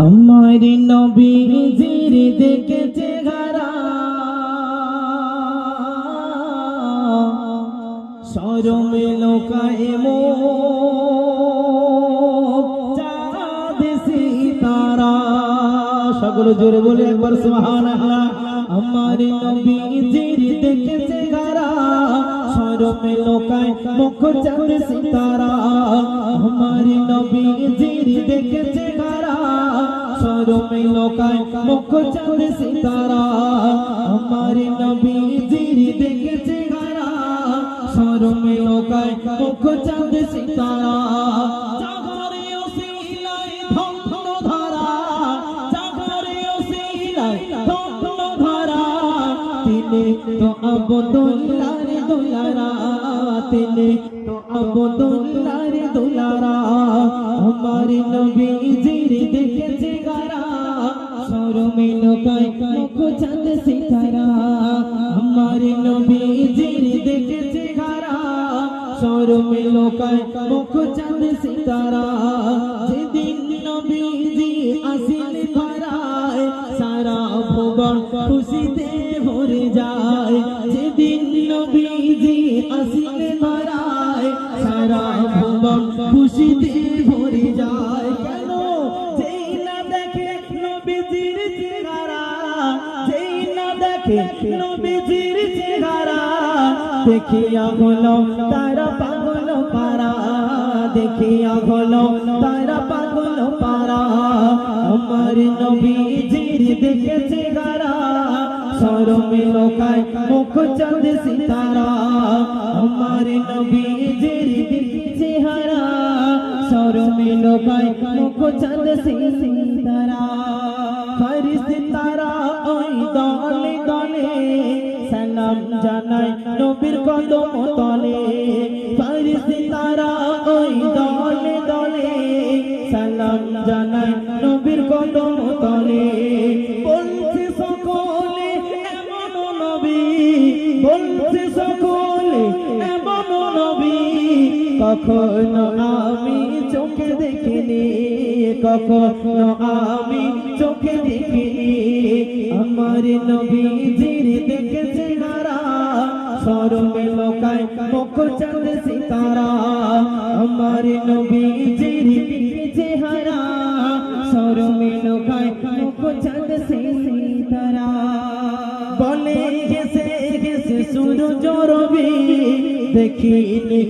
আমার নবীজির দেখেছে ঘরা শরমে লোকায় চাঁদ সিতারা সকলে জোরে বলে একবার সুবহানাল্লাহ। আমার নবীজির দেখেছে ঘরা শরমে লোকায় মুখ চাঁদ সিতারা। আমার নবীজির দেখেছে ঘরা শরমে লোকায় মুখ চাঁদ সিতারা। আমার নবীজির দেখেছে ঘরা শরমে লোকায় মুখ চাঁদ সিতারা। জাগরে ওসিলায় ধন্য ধরা, জাগরে ওসিলায় ধন্য ধরা। তিনি তো আবদুল্লাহর দুলারা, তিনি তো আবদুল্লাহর দুলারা। আমার নবীজির দেখেছে ঘরা শরমে লোকায় মুখ চাঁদ সিতারা। আমার নবীজির দেখেছে ঘরা শরমে লোকায় মুখ চাঁদ সিতারা। যেদিন নবীজি আসিল ধরায় সারা ভুবন খুশিতে ভরে যায়। যেদিন নবীজি আসিল ধরায় সারা ভুবন খুশিতে ভরে যায়। কেন? যেই না দেখে নবীজির চেহারা, যেই না দেখে নবীজির চেহারা, দেখিয়া হলো তারা পাগল পারা, দেখিয়া হলো তারা পাগল পারা। আমার নবীজির দেখেছে ঘরা শরমে লোকায় মুখ চাঁদ সিতারা। আমার নবীজির চেহারা শরমে লোকায় মুখ চাঁদ সিতারা। ফেরেশতারা ওই দলে দলে সালাম জানায় নবীর কদম তলে। ফেরেশতারা ওই দলে দলে সালাম জানায় নবীর কদম তলে। বলছে সকলে এমন নবী, বলছে সকলে এমন নবী, কখনো আমি চোখে দেখিনি, কখনো আমি চোখে দেখিনি। আমার নবীজির দেখেছে ঘরা শরমে লোকায় মুখ চাঁদ সিতারা। আমার নবীজির চেহারা শরমে লোকায় মুখ চাঁদ সিতারা। বলে গেছে গেছে সূরজ রবি দেখিনি